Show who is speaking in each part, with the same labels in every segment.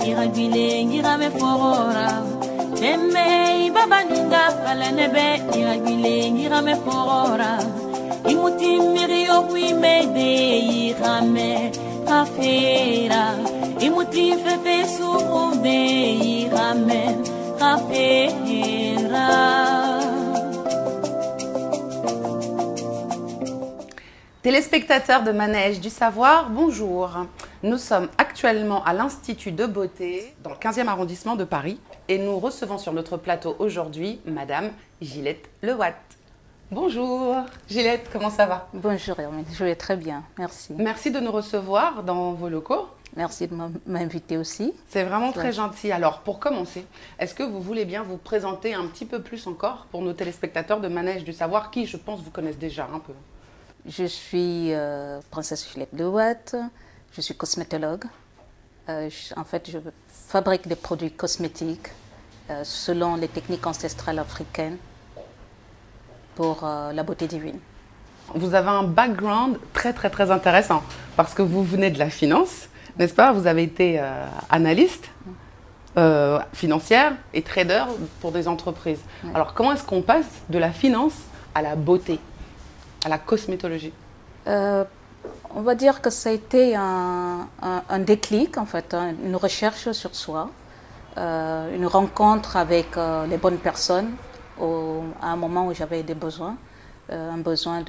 Speaker 1: iragile ngira me forora. Eme baba ninga kalenebe iragile ngira me forora. Imuti mirio wi mede irame kafera. Imuti fefe suude irame kafera.
Speaker 2: Téléspectateurs de Manège du Savoir, bonjour. Nous sommes actuellement à l'Institut de beauté dans le 15e arrondissement de Paris et nous recevons sur notre plateau aujourd'hui Madame Gillette Lewatt. Bonjour Gillette, comment ça va?
Speaker 3: Bonjour Hermine, je vais très bien, merci.
Speaker 2: Merci de nous recevoir dans vos locaux.
Speaker 3: Merci de m'inviter aussi.
Speaker 2: C'est vraiment très gentil. Alors pour commencer, est-ce que vous voulez bien vous présenter un petit peu plus encore pour nos téléspectateurs de Manège du Savoir qui, je pense, vous connaissent déjà un peu?
Speaker 3: Je suis princesse Gillette Lewatt, je suis cosmétologue. En fait, je fabrique des produits cosmétiques selon les techniques ancestrales africaines pour la beauté divine.
Speaker 2: Vous avez un background très intéressant parce que vous venez de la finance, n'est-ce pas? Vous avez été analyste financière et trader pour des entreprises. Oui. Alors comment est-ce qu'on passe de la finance à la beauté, à la cosmétologie?
Speaker 3: On va dire que ça a été un déclic, en fait, une recherche sur soi, une rencontre avec les bonnes personnes à un moment où j'avais des besoins, un besoin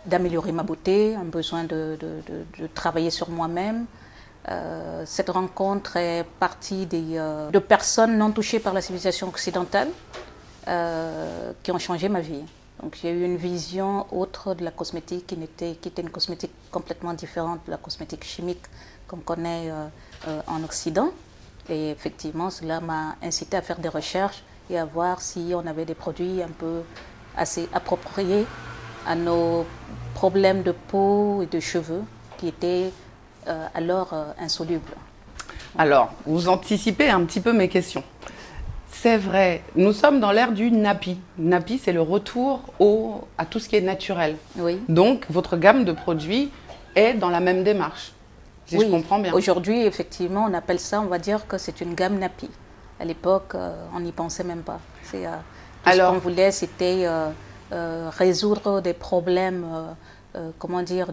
Speaker 3: d'améliorer ma beauté, un besoin de travailler sur moi-même. Cette rencontre est partie de personnes non touchées par la civilisation occidentale qui ont changé ma vie. Donc j'ai eu une vision autre de la cosmétique qui était une cosmétique complètement différente de la cosmétique chimique qu'on connaît en Occident. Et effectivement, cela m'a incité à faire des recherches et à voir si on avait des produits un peu assez appropriés à nos problèmes de peau et de cheveux qui étaient alors insolubles.
Speaker 2: Alors, vous anticipez un petit peu mes questions. C'est vrai, nous sommes dans l'ère du nappy. Nappy, c'est le retour à tout ce qui est naturel.
Speaker 3: Oui.
Speaker 2: Donc, votre gamme de produits est dans la même démarche, si
Speaker 3: oui.
Speaker 2: Je comprends bien.
Speaker 3: Aujourd'hui, effectivement, on appelle ça, on va dire que c'est une gamme nappy. À l'époque, on n'y pensait même pas. Tout ce qu'on voulait, c'était résoudre des problèmes, comment dire,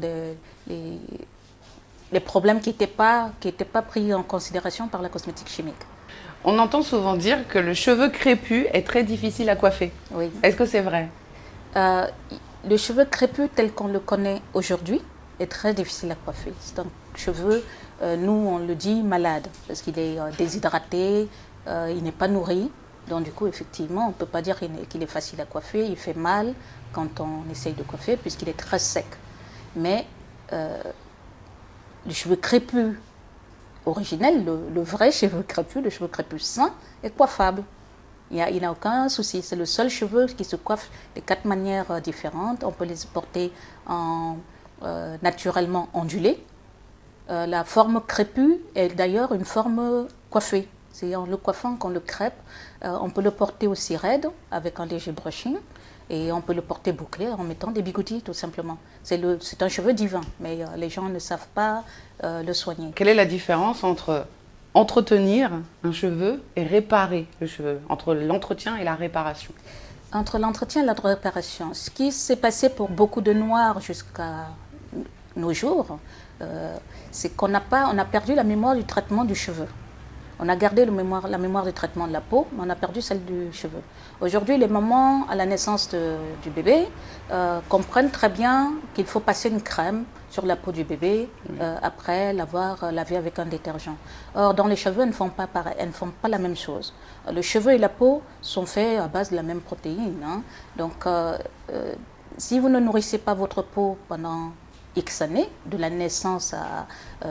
Speaker 3: les problèmes qui n'étaient pas pris en considération par la cosmétique chimique.
Speaker 2: On entend souvent dire que le cheveu crépus est très difficile à coiffer.
Speaker 3: Oui.
Speaker 2: Est-ce que c'est vrai?
Speaker 3: Le cheveu crépus tel qu'on le connaît aujourd'hui est très difficile à coiffer. C'est un cheveu, nous on le dit malade, parce qu'il est déshydraté, il n'est pas nourri. Donc du coup, effectivement, on ne peut pas dire qu'il est facile à coiffer. Il fait mal quand on essaye de coiffer, puisqu'il est très sec. Mais le cheveu crépus originel, le vrai cheveu crépus, le cheveu crépus sain, est coiffable. Il n'y a aucun souci. C'est le seul cheveu qui se coiffe de 4 manières différentes. On peut les porter naturellement ondulés. La forme crépue est d'ailleurs une forme coiffée. C'est en le coiffant qu'on le crêpe. On peut le porter aussi raide avec un léger brushing. Et on peut le porter bouclé en mettant des bigoudis, tout simplement. C'est un cheveu divin, mais les gens ne savent pas le soigner.
Speaker 2: Quelle est la différence entre entretenir un cheveu et réparer le cheveu, entre l'entretien et la réparation?
Speaker 3: Entre l'entretien et la réparation, ce qui s'est passé pour beaucoup de Noirs jusqu'à nos jours, c'est qu'on a perdu la mémoire du traitement du cheveu. On a gardé la mémoire du traitement de la peau, mais on a perdu celle du cheveu. Aujourd'hui, les mamans, à la naissance du bébé, comprennent très bien qu'il faut passer une crème sur la peau du bébé après l'avoir lavé avec un détergent. Or, dans les cheveux, elles ne font pas pareil, elles ne font pas la même chose. Le cheveu et la peau sont faits à base de la même protéine. Hein. Donc, si vous ne nourrissez pas votre peau pendant X années, de la naissance à,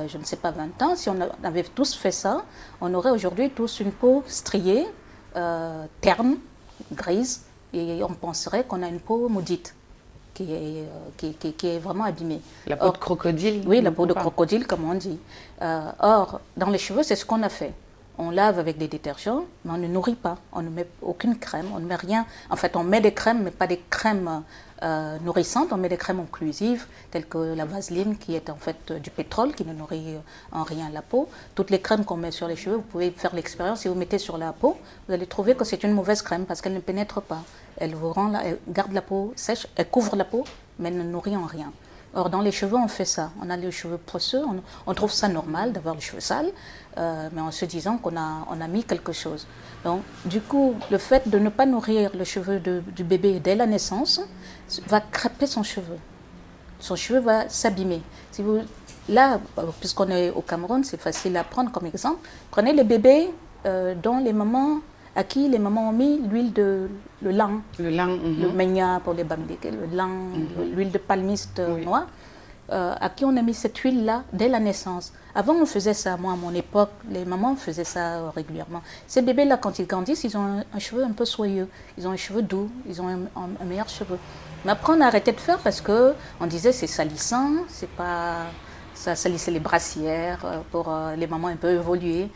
Speaker 3: je ne sais pas, 20 ans, si on avait tous fait ça, on aurait aujourd'hui tous une peau striée, terne, grise, et on penserait qu'on a une peau maudite, qui est vraiment abîmée.
Speaker 2: La peau de crocodile?
Speaker 3: Oui, la peau de crocodile, comme on dit. Or, dans les cheveux, c'est ce qu'on a fait. on lave avec des détergents, mais on ne nourrit pas. On ne met aucune crème, on ne met rien. En fait, on met des crèmes, mais pas des crèmes nourrissantes. On met des crèmes occlusives, telles que la vaseline, qui est en fait du pétrole, qui ne nourrit en rien la peau. Toutes les crèmes qu'on met sur les cheveux, vous pouvez faire l'expérience. Si vous mettez sur la peau, vous allez trouver que c'est une mauvaise crème parce qu'elle ne pénètre pas. Elle vous rend elle garde la peau sèche, elle couvre la peau, mais elle ne nourrit en rien. Or, dans les cheveux, on fait ça. On a les cheveux poisseux, on trouve ça normal d'avoir les cheveux sales, mais en se disant qu'on a mis quelque chose. Donc, du coup, le fait de ne pas nourrir le cheveu du bébé dès la naissance va crêper son cheveu. Son cheveu va s'abîmer. Si là, puisqu'on est au Cameroun, c'est facile à prendre comme exemple. Prenez les bébés dont les mamans à qui les mamans ont mis l'huile de le lin, le menia pour les bambins, le lin, l'huile de palmiste noire, à qui on a mis cette huile-là dès la naissance. Avant, on faisait ça. Moi, à mon époque, les mamans faisaient ça régulièrement. Ces bébés-là, quand ils grandissent, ils ont un cheveu un peu soyeux, ils ont un cheveu doux, ils ont un meilleur cheveu. Mais après, on a arrêté de faire parce qu'on disait c'est salissant, c'est pas... Ça salissait les brassières pour les mamans un peu évoluées,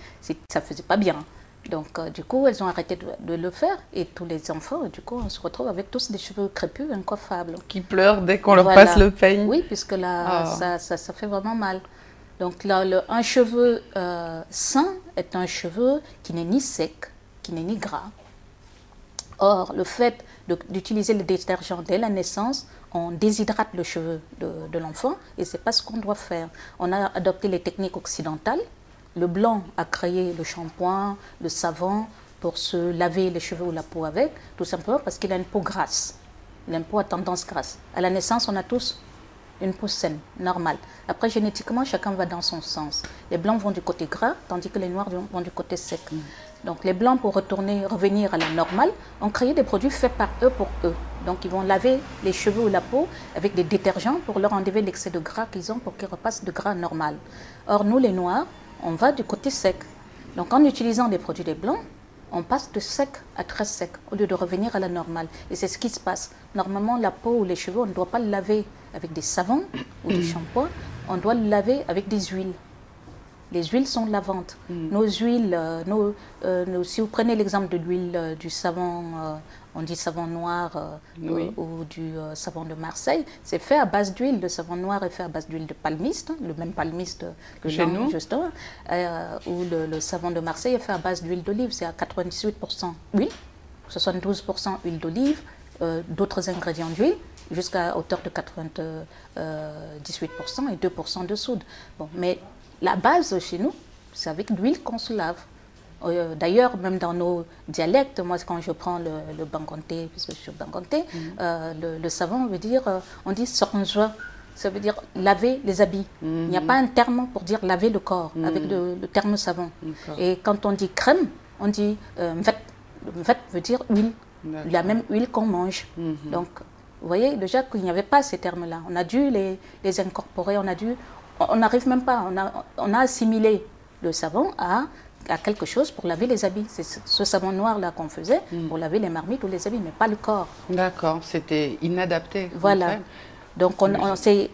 Speaker 3: ça faisait pas bien. Donc, du coup, elles ont arrêté de le faire et tous les enfants, du coup, on se retrouve avec tous des cheveux crépus, incoiffables.
Speaker 2: Qui pleurent dès qu'on leur passe le peigne.
Speaker 3: Oui, puisque là, ça fait vraiment mal. Donc, là, un cheveu sain est un cheveu qui n'est ni sec, qui n'est ni gras. Or, le fait d'utiliser le détergent dès la naissance, on déshydrate le cheveu de l'enfant et ce n'est pas ce qu'on doit faire. On a adopté les techniques occidentales. Le blanc a créé le shampoing, le savon pour se laver les cheveux ou la peau avec, tout simplement parce qu'il a une peau grasse. Il a une peau à tendance grasse. À la naissance, on a tous une peau saine, normale. Après, génétiquement, chacun va dans son sens. Les blancs vont du côté gras, tandis que les noirs vont du côté sec. Donc, les blancs, pour revenir à la normale, ont créé des produits faits par eux pour eux. Donc, ils vont laver les cheveux ou la peau avec des détergents pour leur enlever l'excès de gras qu'ils ont pour qu'ils repassent de gras normal. Or, nous, les noirs, on va du côté sec. Donc, en utilisant des produits des blancs, on passe de sec à très sec au lieu de revenir à la normale. Et c'est ce qui se passe. Normalement, la peau ou les cheveux, on ne doit pas le laver avec des savons ou des shampoings. On doit le laver avec des huiles. Les huiles sont lavantes. Nos huiles, si vous prenez l'exemple de l'huile du savon, on dit savon noir ou du savon de Marseille, c'est fait à base d'huile. Le savon noir est fait à base d'huile de palmiste, le même palmiste que chez nous, justement. Ou le savon de Marseille est fait à base d'huile d'olive, c'est à 98% huile, 72% huile d'olive, d'autres ingrédients d'huile, jusqu'à hauteur de 98% et 2% de soude. Bon, mais la base chez nous, c'est avec l'huile qu'on se lave. D'ailleurs, même dans nos dialectes, moi quand je prends le bangonté, puisque je suis bangonté, le savon veut dire, on dit sornjoa, ça veut dire laver les habits. Il n'y a pas un terme pour dire laver le corps avec le terme savon. Et quand on dit crème, on dit mvet veut dire huile, la même huile qu'on mange. Donc, vous voyez déjà qu'il n'y avait pas ces termes-là. On a dû les incorporer, on n'arrive même pas, on a assimilé le savon à quelque chose pour laver les habits. C'est ce savon noir-là qu'on faisait pour laver les marmites ou les habits, mais pas le corps.
Speaker 2: D'accord, c'était inadapté.
Speaker 3: Voilà. Donc on s'est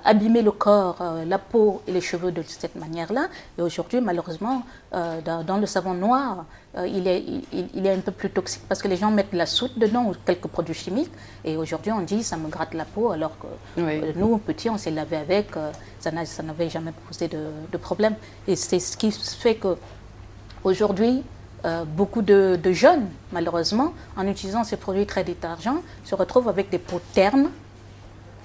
Speaker 3: abîmé le corps, la peau et les cheveux de cette manière-là. Et aujourd'hui, malheureusement, dans le savon noir, il est un peu plus toxique parce que les gens mettent de la soude dedans ou quelques produits chimiques. Et aujourd'hui, on dit ça me gratte la peau, alors que nous, petits, on s'est lavé avec, ça n'avait jamais posé de problème. Et c'est ce qui fait que aujourd'hui, beaucoup de jeunes, malheureusement, en utilisant ces produits très détergents, se retrouvent avec des peaux ternes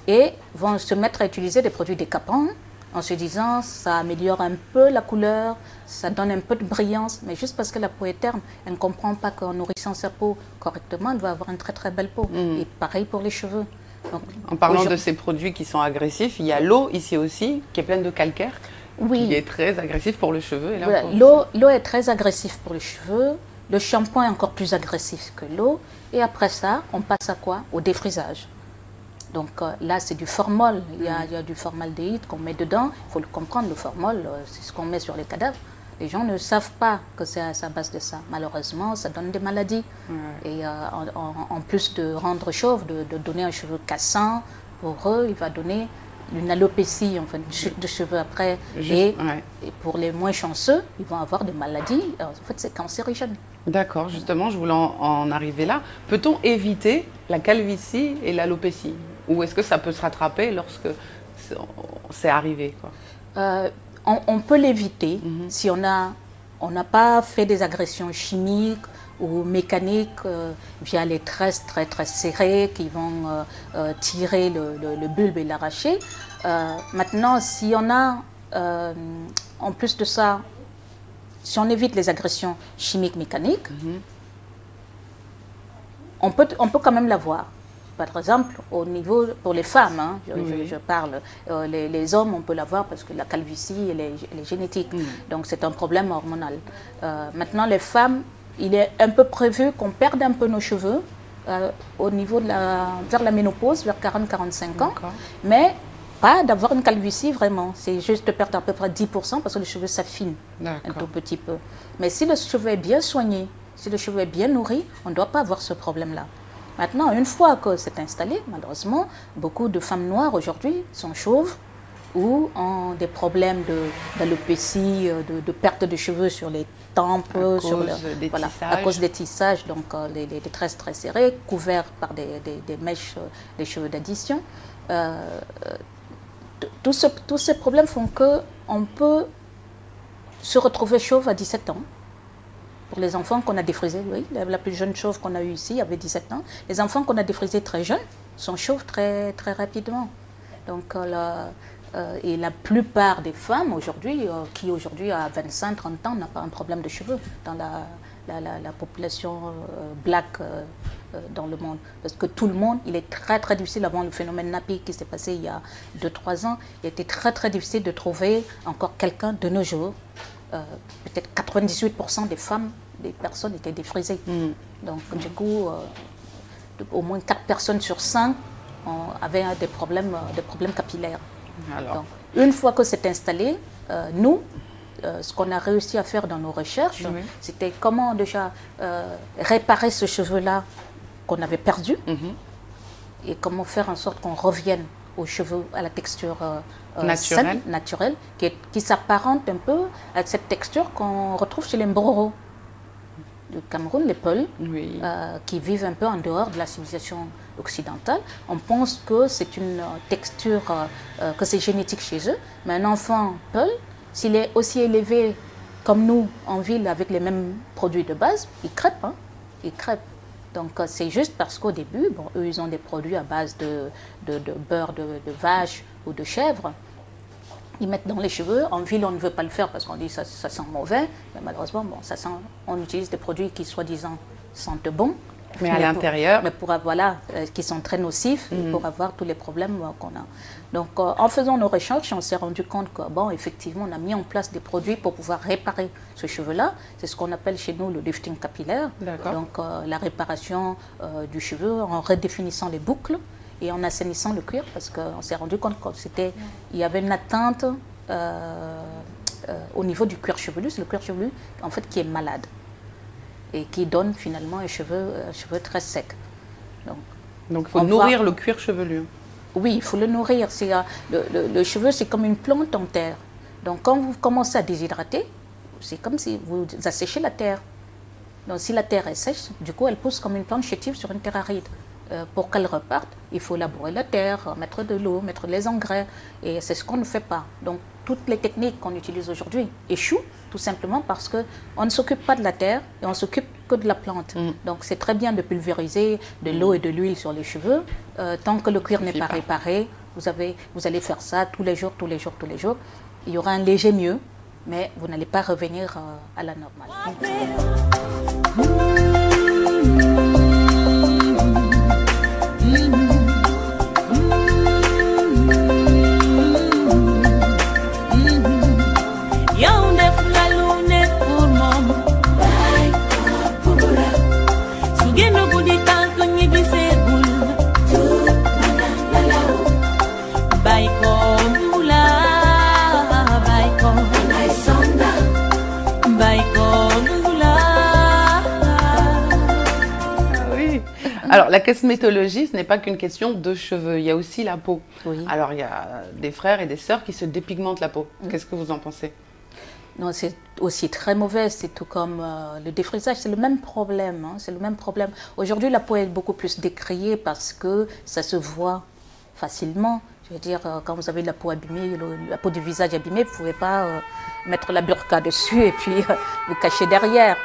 Speaker 3: et vont se mettre à utiliser des produits décapants en se disant ça améliore un peu la couleur, ça donne un peu de brillance, mais juste parce que la peau est terne, elle ne comprend pas qu'en nourrissant sa peau correctement, elle va avoir une très très belle peau. Et pareil pour les cheveux. Donc,
Speaker 2: en parlant de ces produits qui sont agressifs, il y a l'eau ici aussi qui est pleine de calcaire, qui est très agressif pour le cheveu.
Speaker 3: Voilà, l'eau est très agressive pour les cheveux, le shampoing est encore plus agressif que l'eau, et après ça, on passe à quoi? Au défrisage. Donc là, c'est du formol. Il y a du formaldéhyde qu'on met dedans. Il faut le comprendre, le formol, c'est ce qu'on met sur les cadavres. Les gens ne savent pas que c'est à base de ça. Malheureusement, ça donne des maladies. Et en plus de rendre chauve, de donner un cheveu cassant, pour eux, il va donner une alopécie, enfin une chute de cheveux après.
Speaker 2: Juste,
Speaker 3: Et
Speaker 2: ouais.
Speaker 3: pour les moins chanceux, ils vont avoir des maladies. Alors, en fait, c'est cancérigène.
Speaker 2: D'accord, justement, je voulais en arriver là. Peut-on éviter la calvitie et l'alopécie? Ou est-ce que ça peut se rattraper lorsque c'est arrivé, quoi?
Speaker 3: On peut l'éviter si on n'a pas fait des agressions chimiques ou mécaniques via les tresses très très serrées qui vont tirer le bulbe et l'arracher. Maintenant, si on a, en plus de ça, si on évite les agressions chimiques, mécaniques, on peut quand même l'avoir. Par exemple, au niveau, pour les femmes, hein, je parle, les hommes, on peut l'avoir parce que la calvitie, elle est génétique. Donc, c'est un problème hormonal. Maintenant, les femmes, il est un peu prévu qu'on perde un peu nos cheveux au niveau vers la ménopause, vers 40-45 ans. Mais pas d'avoir une calvitie vraiment. C'est juste de perdre à peu près 10% parce que le cheveu s'affine un tout petit peu. Mais si le cheveu est bien soigné, si le cheveu est bien nourri, on ne doit pas avoir ce problème-là. Maintenant, une fois que c'est installé, malheureusement, beaucoup de femmes noires aujourd'hui sont chauves ou ont des problèmes d'alopécie, de perte de cheveux sur les tempes, à cause des tissages, donc les tresses très serrées, couverts par des mèches, des cheveux d'addition. Tous ces problèmes font qu'on peut se retrouver chauve à 17 ans. Pour les enfants qu'on a défrisés, oui, la plus jeune chauve qu'on a eue ici avait 17 ans. Les enfants qu'on a défrisés très jeunes sont chauves très, très rapidement. Donc, et la plupart des femmes aujourd'hui, qui aujourd'hui à 25-30 ans n'ont pas un problème de cheveux dans la population black dans le monde. Parce que tout le monde, il est très très difficile, avant le phénomène Napi qui s'est passé il y a 2-3 ans, il était très très difficile de trouver encore quelqu'un de nos jours. Peut-être 98% des femmes, des personnes étaient défrisées. Donc du coup, au moins 4 personnes sur 5 avaient des problèmes capillaires. Donc, une fois que c'est installé, nous, ce qu'on a réussi à faire dans nos recherches, c'était comment déjà réparer ce cheveu-là qu'on avait perdu et comment faire en sorte qu'on revienne aux cheveux, à la texture naturelle, qui s'apparente un peu à cette texture qu'on retrouve chez les Mboro du Cameroun, les Peuls, qui vivent un peu en dehors de la civilisation occidentale. On pense que c'est une texture, que c'est génétique chez eux, mais un enfant Peul, s'il est aussi élevé comme nous en ville avec les mêmes produits de base, il crêpe, hein, il crêpe. Donc c'est juste parce qu'au début, bon, eux, ils ont des produits à base de beurre de vache ou de chèvre. Ils mettent dans les cheveux. En ville, on ne veut pas le faire parce qu'on dit que ça sent mauvais. Mais malheureusement, bon, on utilise des produits qui, soi-disant, sentent bon.
Speaker 2: Mais à l'intérieur.
Speaker 3: Mais qui sont très nocifs pour avoir tous les problèmes qu'on a. Donc, en faisant nos recherches, on s'est rendu compte que, bon, effectivement, on a mis en place des produits pour pouvoir réparer ce cheveu-là. C'est ce qu'on appelle chez nous le lifting capillaire. Donc, la réparation du cheveu en redéfinissant les boucles et en assainissant le cuir, parce qu'on s'est rendu compte qu'il y avait une atteinte au niveau du cuir chevelu. C'est le cuir chevelu, en fait, qui est malade et qui donne finalement un cheveu très sec.
Speaker 2: Donc il faut nourrir le cuir chevelu.
Speaker 3: Oui, il faut le nourrir. Le cheveu, c'est comme une plante en terre. Donc quand vous commencez à déshydrater, c'est comme si vous asséchez la terre. Donc si la terre est sèche, du coup, elle pousse comme une plante chétive sur une terre aride. Pour qu'elle reparte, il faut labourer la terre, mettre de l'eau, mettre les engrais. Et c'est ce qu'on ne fait pas. Donc toutes les techniques qu'on utilise aujourd'hui échouent, tout simplement parce qu'on ne s'occupe pas de la terre et on s'occupe que de la plante. Donc c'est très bien de pulvériser de l'eau et de l'huile sur les cheveux. Tant que le cuir n'est pas réparé, vous allez faire ça tous les jours. Il y aura un léger mieux, mais vous n'allez pas revenir à la normale.
Speaker 2: Alors, la cosmétologie, ce n'est pas qu'une question de cheveux, il y a aussi la peau.
Speaker 3: Oui.
Speaker 2: Alors, il y a des frères et des sœurs qui se dépigmentent la peau. Qu'est-ce que vous en pensez?
Speaker 3: Non, c'est aussi très mauvais, c'est tout comme le défrisage, c'est le même problème. Hein, c'est le même problème. Aujourd'hui, la peau est beaucoup plus décriée parce que ça se voit facilement. Je veux dire, quand vous avez la peau abîmée, la peau du visage abîmée, vous ne pouvez pas mettre la burqa dessus et puis vous cacher derrière.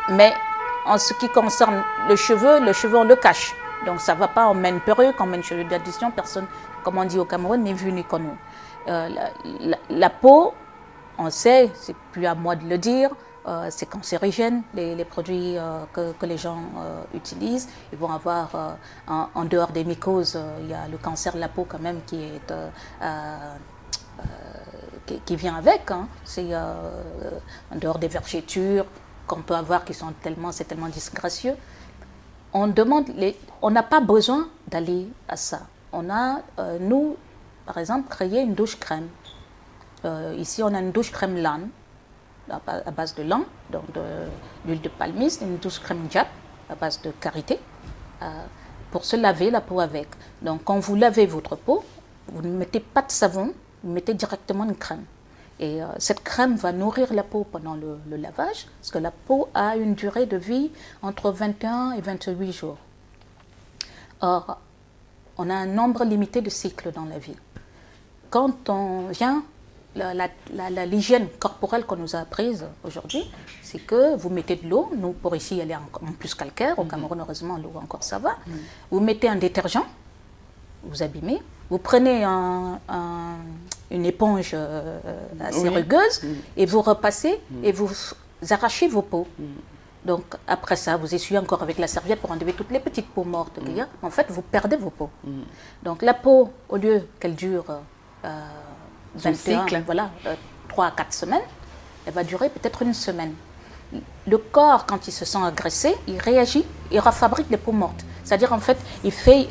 Speaker 3: Mais en ce qui concerne le cheveu on le cache. Donc ça ne va pas, on met une perruque, on met une cheveux d'addition, personne, comme on dit au Cameroun, n'est vu ni connu. La peau, on sait, c'est plus à moi de le dire, c'est cancérigène, les produits que les gens utilisent. Ils vont avoir, en dehors des mycoses, il y a le cancer de la peau quand même qui vient avec. Hein. C'est en dehors des vergetures qu'on peut avoir qui sont c'est tellement disgracieux. On n'a pas besoin d'aller à ça. On a, nous, par exemple, créé une douche crème. Ici, on a une douche crème lin, à base de lin, donc de l'huile de palmiste, une douche crème jap, à base de karité, pour se laver la peau avec. Donc, quand vous lavez votre peau, vous ne mettez pas de savon, vous mettez directement une crème. Et cette crème va nourrir la peau pendant le lavage, parce que la peau a une durée de vie entre 21 et 28 jours. Or, on a un nombre limité de cycles dans la vie. Quand on vient, l'hygiène corporelle qu'on nous a apprise aujourd'hui, c'est que vous mettez de l'eau, nous pour ici elle est en plus calcaire, au Cameroun heureusement l'eau encore ça va, vous mettez un détergent, vous abîmez, vous prenez une éponge assez rugueuse et vous repassez et vous arrachez vos peaux. Donc après ça, vous essuyez encore avec la serviette pour enlever toutes les petites peaux mortes qu'il y a. En fait, vous perdez vos peaux. Donc la peau, au lieu qu'elle dure 21, voilà, 3 à 4 semaines, elle va durer peut-être une semaine. Le corps, quand il se sent agressé, il réagit, il refabrique les peaux mortes. C'est-à-dire, en fait, il fait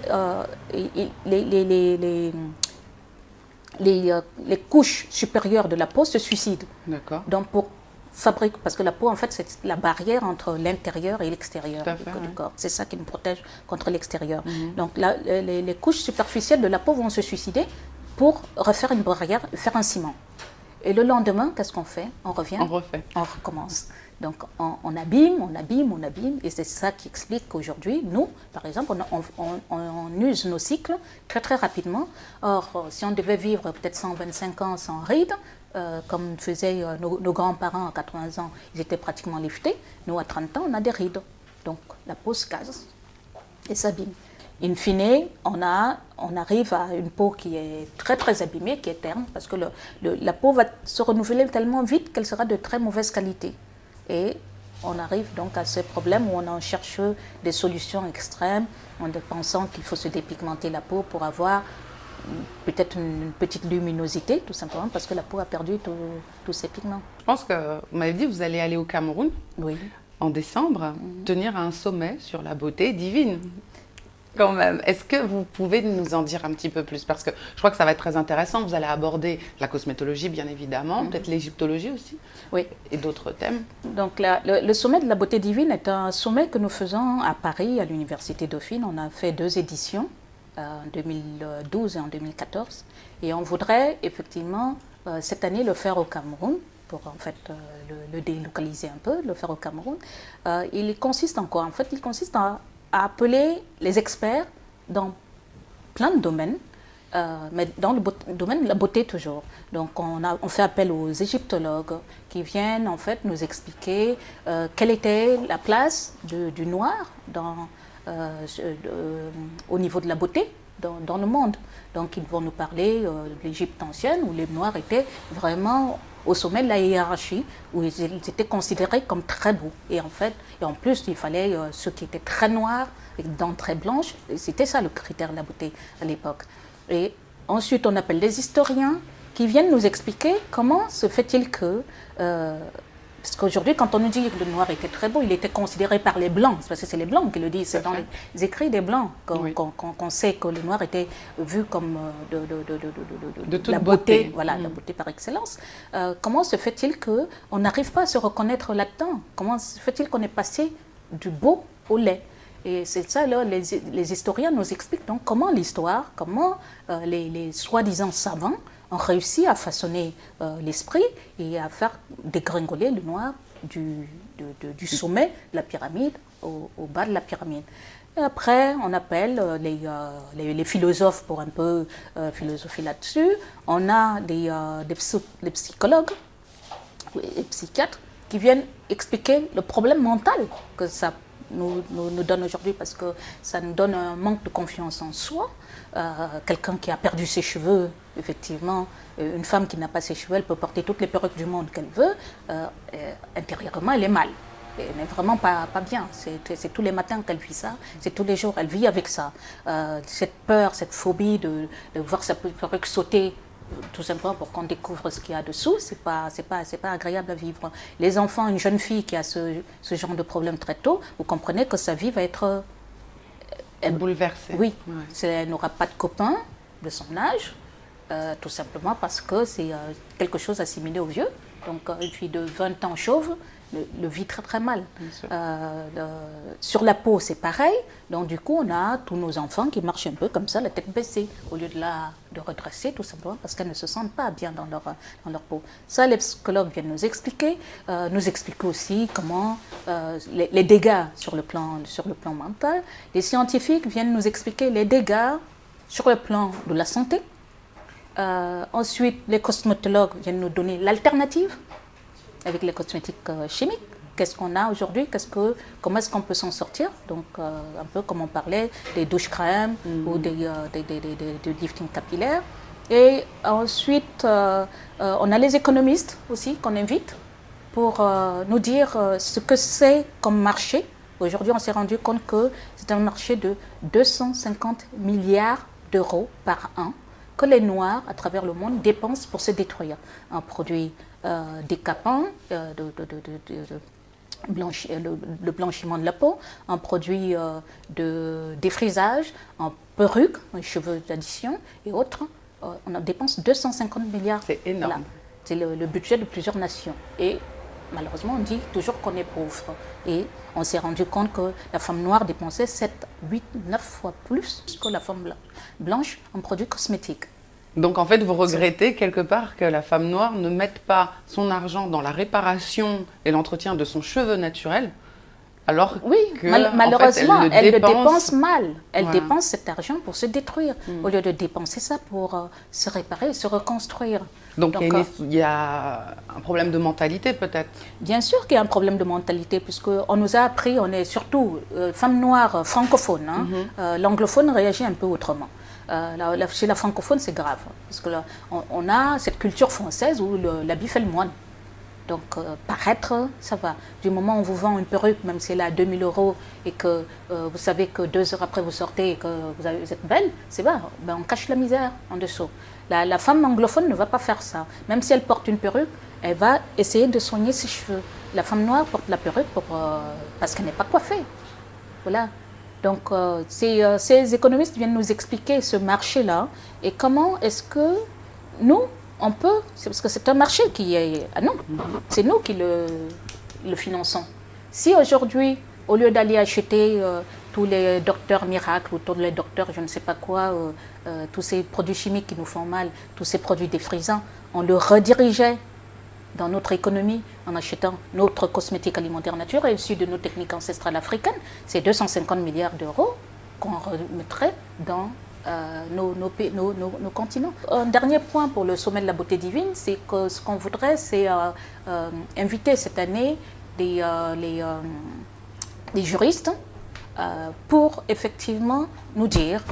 Speaker 3: les couches supérieures de la peau se suicident.
Speaker 2: D'accord.
Speaker 3: Donc, pour fabriquer, parce que la peau, en fait, c'est la barrière entre l'intérieur et l'extérieur du corps. C'est ça qui nous protège contre l'extérieur. Donc, les couches superficielles de la peau vont se suicider pour refaire une barrière, faire un ciment. Et le lendemain, qu'est-ce qu'on fait? On revient,
Speaker 2: on refait.
Speaker 3: On recommence. Donc on abîme, on abîme, on abîme. Et c'est ça qui explique qu'aujourd'hui, nous, par exemple, on use nos cycles très très rapidement. Or, si on devait vivre peut-être 125 ans sans rides, comme faisaient nos grands-parents à 80 ans, ils étaient pratiquement liftés. Nous, à 30 ans, on a des rides. Donc la peau se casse et s'abîme. In fine, on arrive à une peau qui est très très abîmée, qui est terne, parce que la peau va se renouveler tellement vite qu'elle sera de très mauvaise qualité. Et on arrive donc à ce problème où on en cherche des solutions extrêmes, en pensant qu'il faut se dépigmenter la peau pour avoir peut-être une petite luminosité, tout simplement, parce que la peau a perdu tous ses pigments.
Speaker 2: Je pense que vous m'avez dit que vous allez aller au Cameroun en décembre, tenir un sommet sur la beauté divine. Quand même. Est-ce que vous pouvez nous en dire un petit peu plus? Parce que je crois que ça va être très intéressant. Vous allez aborder la cosmétologie, bien évidemment, peut-être l'égyptologie aussi, et d'autres thèmes.
Speaker 3: Donc, le sommet de la beauté divine est un sommet que nous faisons à Paris, à l'Université Dauphine. On a fait 2 éditions, en 2012 et en 2014. Et on voudrait effectivement, cette année, le faire au Cameroun, pour en fait le délocaliser un peu, le faire au Cameroun. Il consiste en quoi? En fait, il consiste à appeler les experts dans plein de domaines, mais dans le domaine de la beauté toujours. Donc on fait appel aux égyptologues qui viennent en fait nous expliquer quelle était la place du noir au niveau de la beauté dans le monde. Donc ils vont nous parler de l'Égypte ancienne où les noirs étaient vraiment au sommet de la hiérarchie, où ils étaient considérés comme très beaux. Et en fait, en plus, il fallait ceux qui étaient très noirs, avec des dents très blanches. C'était ça le critère de la beauté à l'époque. Et ensuite, on appelle les historiens qui viennent nous expliquer comment se fait-il que... parce qu'aujourd'hui, quand on nous dit que le noir était très beau, il était considéré par les Blancs, parce que c'est les Blancs qui le disent, c'est dans les écrits des Blancs qu'on sait que le noir était vu comme de toute la beauté, voilà, la beauté par excellence. Comment se fait-il qu'on n'arrive pas à se reconnaître là-dedans? Comment se fait-il qu'on est passé du beau au lait. Et c'est ça, là, les historiens nous expliquent donc comment l'histoire, comment les soi-disant savants ont réussi à façonner l'esprit et à faire dégringoler le noir du sommet de la pyramide au bas de la pyramide. Et après, on appelle les philosophes pour un peu philosopher là-dessus. On a des psychologues et psychiatres qui viennent expliquer le problème mental que ça nous donne aujourd'hui, parce que ça nous donne un manque de confiance en soi. Quelqu'un qui a perdu ses cheveux, effectivement, une femme qui n'a pas ses cheveux, elle peut porter toutes les perruques du monde qu'elle veut, intérieurement elle est mal. Elle n'est vraiment pas bien. C'est tous les matins qu'elle vit ça, c'est tous les jours, elle vit avec ça. Cette peur, cette phobie de voir sa perruque sauter, tout simplement pour qu'on découvre ce qu'il y a dessous, c'est pas agréable à vivre. Les enfants, une jeune fille qui a ce genre de problème très tôt, vous comprenez que sa vie va être
Speaker 2: bouleversée.
Speaker 3: Oui, elle n'aura pas de copain de son âge, tout simplement parce que c'est quelque chose assimilé au vieux. Donc une fille de 20 ans chauve le vit très très mal. Sur la peau, c'est pareil. Donc du coup, on a tous nos enfants qui marchent un peu comme ça, la tête baissée, au lieu de redresser, tout simplement parce qu'elles ne se sentent pas bien dans leur peau. Ça, les psychologues viennent nous expliquer aussi comment les dégâts sur le plan mental. Les scientifiques viennent nous expliquer les dégâts sur le plan de la santé. Ensuite, les cosmétologues viennent nous donner l'alternative avec les cosmétiques chimiques. Qu'est-ce qu'on a aujourd'hui? Comment est-ce qu'on peut s'en sortir? Donc, un peu comme on parlait des douches crèmes ou des lifting capillaires. Et ensuite, on a les économistes aussi qu'on invite pour nous dire ce que c'est comme marché. Aujourd'hui, on s'est rendu compte que c'est un marché de 250 milliards d'euros par an que les Noirs, à travers le monde, dépensent pour se détruire. Un produit décapant, le blanchiment de la peau, un produit de défrisage, en perruque, en cheveux d'addition et autres. On dépense 250 milliards.
Speaker 2: C'est énorme.
Speaker 3: Voilà. C'est le budget de plusieurs nations. Et malheureusement, on dit toujours qu'on est pauvre. Et on s'est rendu compte que la femme noire dépensait 7, 8, 9 fois plus que la femme blanche en produits cosmétiques.
Speaker 2: Donc en fait, vous regrettez quelque part que la femme noire ne mette pas son argent dans la réparation et l'entretien de son cheveu naturel, alors
Speaker 3: oui,
Speaker 2: que
Speaker 3: malheureusement,
Speaker 2: en fait,
Speaker 3: elle le dépense mal. Elle
Speaker 2: Voilà.
Speaker 3: dépense cet argent pour se détruire, au lieu de dépenser ça pour se réparer, se reconstruire.
Speaker 2: Donc il y a un problème de mentalité peut-être.
Speaker 3: Bien sûr qu'il y a un problème de mentalité, puisqu'on nous a appris, on est surtout femmes noires francophones, hein, l'anglophone réagit un peu autrement. Chez la francophone, c'est grave, parce que là, on a cette culture française où l'habit fait le moine. Donc, paraître, ça va. Du moment où on vous vend une perruque, même si elle est à 2000 € et que vous savez que 2 heures après vous sortez et que vous êtes belle, c'est bien, ben, on cache la misère en dessous. La femme anglophone ne va pas faire ça. Même si elle porte une perruque, elle va essayer de soigner ses cheveux. La femme noire porte la perruque parce qu'elle n'est pas coiffée. Voilà. Donc, ces économistes viennent nous expliquer ce marché-là et comment est-ce que nous, on peut, parce que c'est un marché qui est à nous, c'est nous qui le finançons. Si aujourd'hui, au lieu d'aller acheter tous les docteurs miracles ou tous les docteurs je ne sais pas quoi, tous ces produits chimiques qui nous font mal, tous ces produits défrisants, on le redirigeait dans notre économie en achetant notre cosmétique alimentaire naturelle issu de nos techniques ancestrales africaines, c'est 250 milliards d'euros qu'on remettrait dans nos continents. Un dernier point pour le sommet de la beauté divine, c'est que ce qu'on voudrait, c'est inviter cette année les juristes pour effectivement nous dire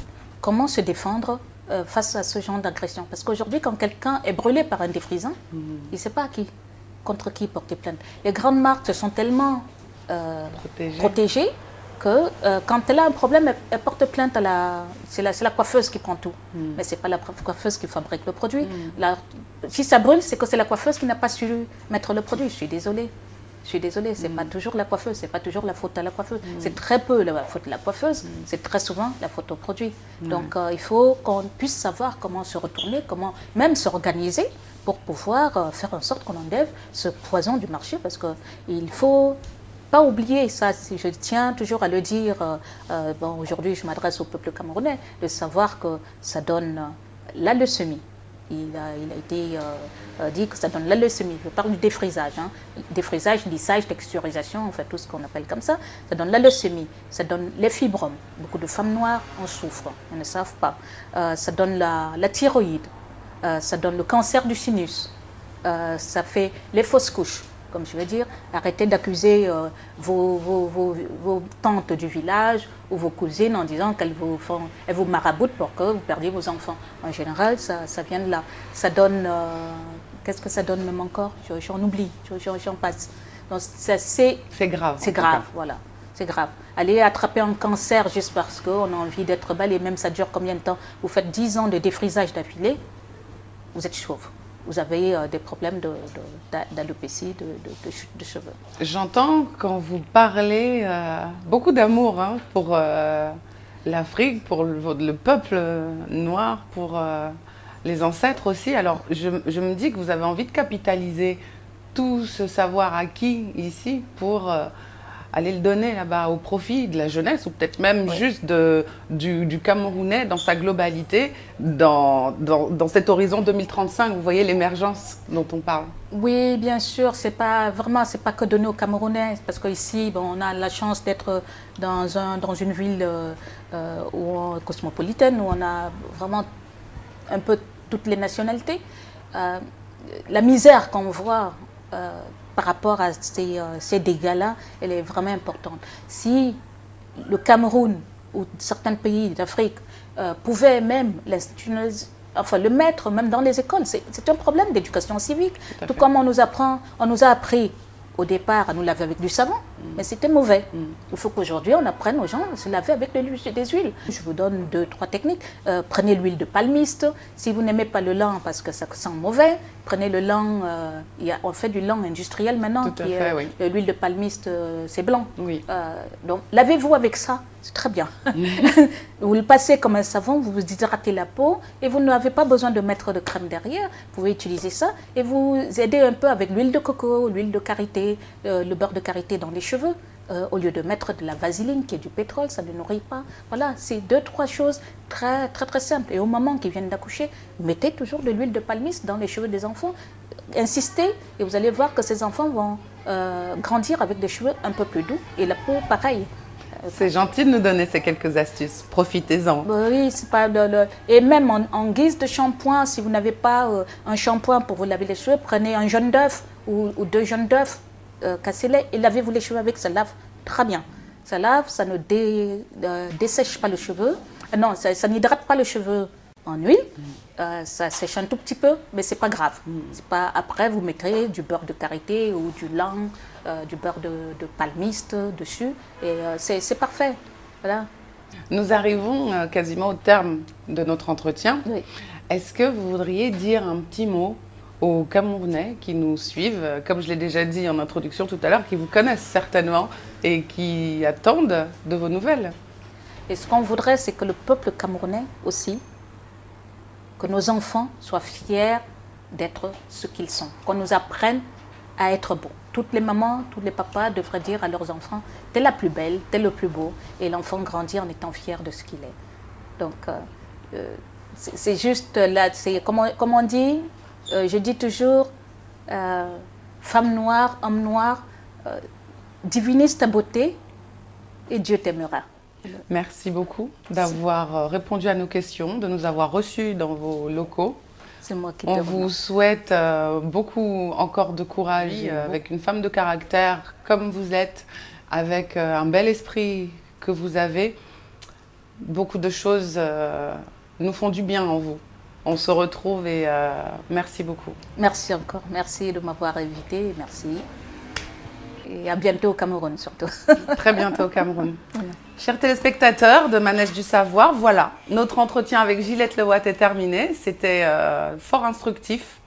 Speaker 3: comment se défendre face à ce genre d'agression. Parce qu'aujourd'hui, quand quelqu'un est brûlé par un défrisant, il ne sait pas contre qui porter plainte. Les grandes marques se sont tellement protégées que quand elle a un problème, elle porte plainte c'est la coiffeuse qui prend tout. Mais ce n'est pas la coiffeuse qui fabrique le produit. Si ça brûle, c'est que c'est la coiffeuse qui n'a pas su mettre le produit. Je suis désolée. C'est pas toujours la coiffeuse, c'est pas toujours la faute à la coiffeuse. C'est très peu la faute à la coiffeuse, c'est très souvent la faute au produit. Donc il faut qu'on puisse savoir comment se retourner, comment même s'organiser pour pouvoir faire en sorte qu'on enlève ce poison du marché, parce qu'il faut pas oublier ça, je tiens toujours à le dire, bon, aujourd'hui je m'adresse au peuple camerounais, de savoir que ça donne la leucémie. Il a été dit que ça donne la leucémie. Je parle du défrisage. Hein. Défrisage, lissage, texturisation, en fait, tout ce qu'on appelle comme ça. Ça donne la leucémie, ça donne les fibromes. Beaucoup de femmes noires en souffrent, elles ne savent pas. Ça donne la thyroïde, ça donne le cancer du sinus, ça fait les fausses couches. Comme je veux dire, arrêtez d'accuser vos tantes du village ou vos cousines en disant qu'elles vous maraboutent pour que vous perdiez vos enfants. En général, ça vient de là. Ça donne... Qu'est-ce que ça donne même encore? J'en oublie, j'en passe. Donc, c'est grave. C'est grave, voilà. C'est grave. Aller attraper un cancer juste parce qu'on a envie d'être belle, et même ça dure combien de temps? Vous faites 10 ans de défrisage d'affilée, vous êtes chauve. Vous avez des problèmes d'alopécie, de chute de cheveux. J'entends quand vous parlez beaucoup d'amour hein, pour l'Afrique, pour le peuple noir, pour les ancêtres aussi. Alors, je me dis que vous avez envie de capitaliser tout ce savoir acquis ici pour aller le donner là-bas au profit de la jeunesse, ou peut-être même juste du Camerounais dans sa globalité, dans cet horizon 2035, vous voyez l'émergence dont on parle. Oui, bien sûr, c'est pas que donné aux Camerounais, parce qu'ici, bon, on a la chance d'être dans une ville cosmopolitaine, où on a vraiment un peu toutes les nationalités. La misère qu'on voit par rapport à ces dégâts-là, elle est vraiment importante. Si le Cameroun ou certains pays d'Afrique pouvaient même le mettre même dans les écoles, c'est un problème d'éducation civique. Tout comme on nous a appris au départ à nous laver avec du savon, mais c'était mauvais. Il faut qu'aujourd'hui on apprenne aux gens à se laver avec des huiles. Je vous donne 2-3 techniques. Prenez l'huile de palmiste. Si vous n'aimez pas le lin parce que ça sent mauvais, prenez le lin. On fait du lin industriel maintenant. L'huile de palmiste, c'est blanc. Oui. Donc lavez-vous avec ça, c'est très bien. Vous le passez comme un savon, vous vous hydratez la peau et vous n'avez pas besoin de mettre de crème derrière. Vous pouvez utiliser ça et vous aider un peu avec l'huile de coco, l'huile de karité, le beurre de karité dans les cheveux. Au lieu de mettre de la vaseline qui est du pétrole, ça ne nourrit pas. Voilà, c'est 2-3 choses très simples. Et au moment qu'ils viennent d'accoucher, mettez toujours de l'huile de palmiste dans les cheveux des enfants. Insistez et vous allez voir que ces enfants vont grandir avec des cheveux un peu plus doux et la peau pareille. C'est gentil de nous donner ces quelques astuces. Profitez-en. Oui, c'est pas et même en guise de shampoing, si vous n'avez pas un shampoing pour vous laver les cheveux, prenez un jaune d'œuf ou 2 jaunes d'œuf. Cassez-les et lavez-vous les cheveux avec, ça lave très bien. Ça lave, ça ne dessèche pas le cheveu. Non, ça n'hydrate pas le cheveu en huile. Ça sèche un tout petit peu, mais c'est pas grave. Pas, après, vous mettrez du beurre de karité ou du lin, du beurre de palmiste dessus. Et c'est parfait. Voilà. Nous arrivons quasiment au terme de notre entretien. Oui. Est-ce que vous voudriez dire un petit mot aux Camerounais qui nous suivent, comme je l'ai déjà dit en introduction tout à l'heure, qui vous connaissent certainement et qui attendent de vos nouvelles? Et ce qu'on voudrait, c'est que le peuple camerounais aussi, que nos enfants soient fiers d'être ce qu'ils sont, qu'on nous apprenne à être beaux. Toutes les mamans, tous les papas devraient dire à leurs enfants « t'es la plus belle, t'es le plus beau » et l'enfant grandit en étant fier de ce qu'il est. Donc, c'est juste là, comme on dit, je dis toujours, femme noire, homme noir, divinise ta beauté et Dieu t'aimera. Merci beaucoup d'avoir répondu à nos questions, de nous avoir reçus dans vos locaux. C'est moi qui te remercie. On vous souhaite beaucoup encore de courage avec une femme de caractère comme vous êtes, avec un bel esprit que vous avez. Beaucoup de choses nous font du bien en vous. On se retrouve et merci beaucoup. Merci encore. Merci de m'avoir invité. Merci. Et à bientôt au Cameroun surtout. Très bientôt au Cameroun. Voilà. Chers téléspectateurs de Manège du Savoir, voilà, notre entretien avec Gillette Lewatt est terminé. C'était fort instructif.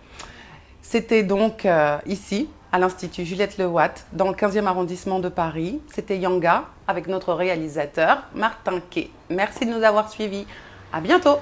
Speaker 3: C'était donc ici, à l'Institut Gillette Lewatt, dans le 15e arrondissement de Paris. C'était Yanga avec notre réalisateur Martin Quay. Merci de nous avoir suivis. À bientôt.